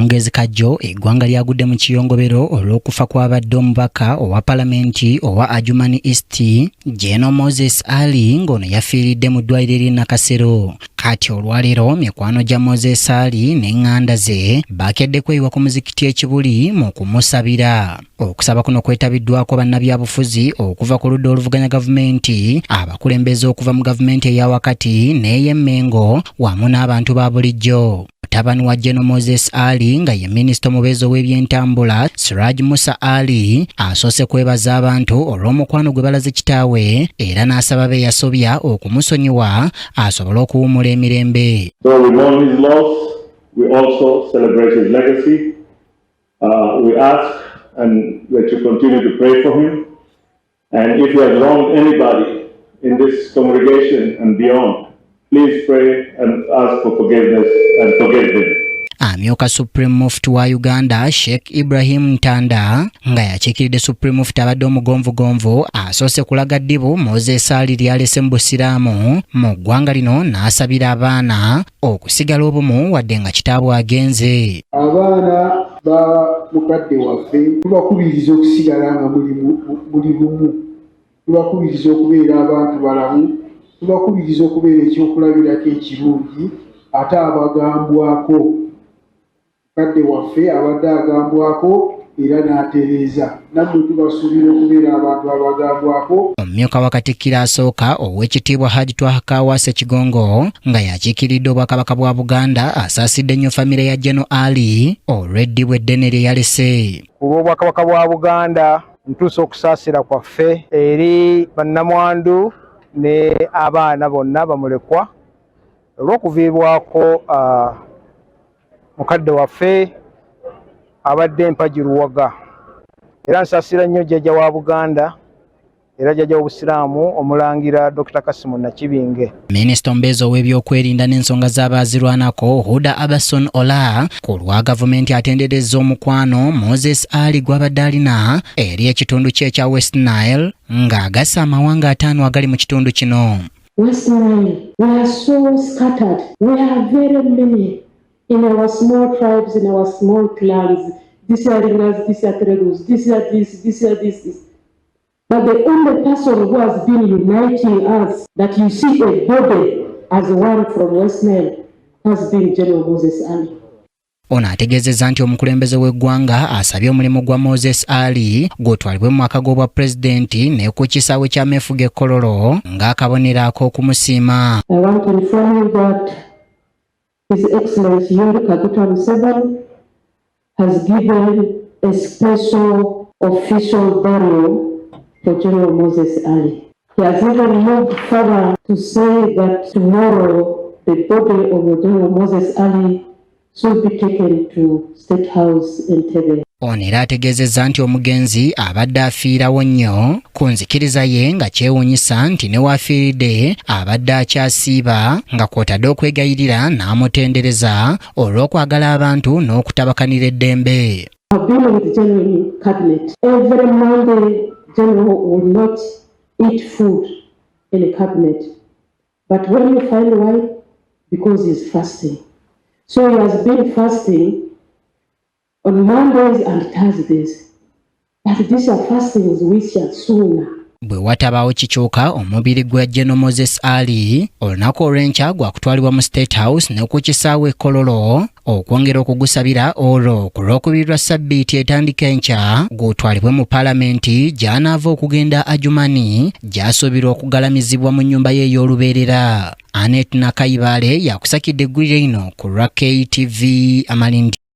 Mwongezi Kajjo eggwanga lyagudde mu kiyongobero olw'okufa kw'abadde omubaka owa palamenti owa Adjumani East General Moses Ali ng'ono yafiiridde mu ddwaliro ly'e Nakasero. Kati olwaleero mikwano gya Moses Ali n'eŋŋanda ze bakedde kweyiwa ku muzikiti ekibuli mu kumusabira. Okusaba kuno kwetabiddwako bannabyabufuzi okuva ku ludda oluvuganya gavumenti, abakulembeze okuva mu gavumenti eya wakati n'ey'emmengo wamu n'abantu ba bulijjo. Mutabani wa General Moses Ali nga ye minisita omubeezi w'ebyentambula Siraj Musa Ali asoose kwebaza abantu olw'omukwano gwe balaze kitaawe era n'asaba be yasobya okumusonyiwa asobole okuwummula emirembe. So we mourn his loss, we also celebrate his legacy. We ask and that you continue to pray for him. And if he has wronged anybody in this congregation and beyond, please pray and ask for forgiveness and forgive him. Amyuka Supreme Mufti wa Uganda Sheikh Ibrahim Ntanda nga yakiikiridde Supreme Mufti abadde omugonvugonvu asoose kulaga ddibu Moses Ali lyalese mu busiraamu mu ggwanga lino n'asabira abaana okusigala obumu wadde nga kitaabwe agenze. Abaana ba mukadde waffe tubakubiriza okusigala nga muli bumu, tubakubiriza okubeera abantu balamu, tubakubiriza okubeera ekyokulabirako ekirungi ate abagambwako. Kadde waffe abadde agambwako era n'atereeza, nammwe tubasuubira okubeera abantu abagambwako. Omumyuka wa Katikkiro asooka ow'ekitiibwa Hajji Twaha Kaawaase Kigongo nga yakiikiridde obwakabaka bwa Buganda asaasidde nnyo famire ya General Ali olw'eddibu eddene lye yalese. Ku lw'obwakabaka bwa Buganda ntuuse okusaasira kwaffe eri bannamwandu ne abaana bonna bamulekwa olw'okuviibwako mukadde waffe abadde empagi Luwaga. Era nsaasira nnyo jjajja wa Buganda era jjajja w'obusiraamu omulangira Dr. Kasimu Nakibinge. Minisita omubeezi ow'ebyokwerinda n'ensonga z'abaazirwanako Huda Abason Ola ku lwa gavumenti atenderezza omukwano Moses Ali gw'abadde alina eri ekitundu kye ekya West Nile ng'agassa amawanga 5 agali mu kitundu kino. West Nile, we are so scattered. We are very many. In our small tribes, in our small clans, these are Ringas, these are Tregus, these are this, these are this. But the only person who has been uniting us, that you see a body as one from West Nile, has been General Moses Ali. Ono ategeezezza nti omukulembeze w'eggwanga asabye omulimu gwa Moses Ali gw'otwalibwe mu mwaka gw'obwa pulezidenti ne ku kisaawe kya Mefuga Kololo ng'akabonero ak'okumusiima. I want to inform you that His Excellency Yoweri Kaguta Museveni has given a special official burial for General Moses Ali. He has even moved further to say that tomorrow the body of General Moses Ali should be taken to State House in Tebe. Ono era ategeezezza nti omugenzi abadde afiirawo nnyo ku nzikiriza ye nga kyewuunyisa nti ne waafiiridde abadde akyasiiba nga kw'otadde okwegayirira n'amutendereza olw'okwagala abantu n'okutabakanira eddembe. I've been with the General Cabinet. Every Monday, General will not eat food in the cabinet. But when you find why? Because he's fasting. So he has been fasting on Mondays and Thursdays. But these are fastings which are sooner. Bwe watabaawo kikyuka omubiri gwa General Moses Ali olunaku olw'enkya gwakutwalibwa mu State House ne ku kisaawe Kololo okwongera okugusabira olwo ku lwokubiri lwa Ssabbiiti etandika enkya gutwalibwe mu Paalamenti gy'anaava okugenda Adjumani gy'asuubirwa okugalamizibwa mu nnyumba ye ey'olubeerera. Annette Nakayibale yakusakidde eggulire lino ku lwa KTV Amalindi.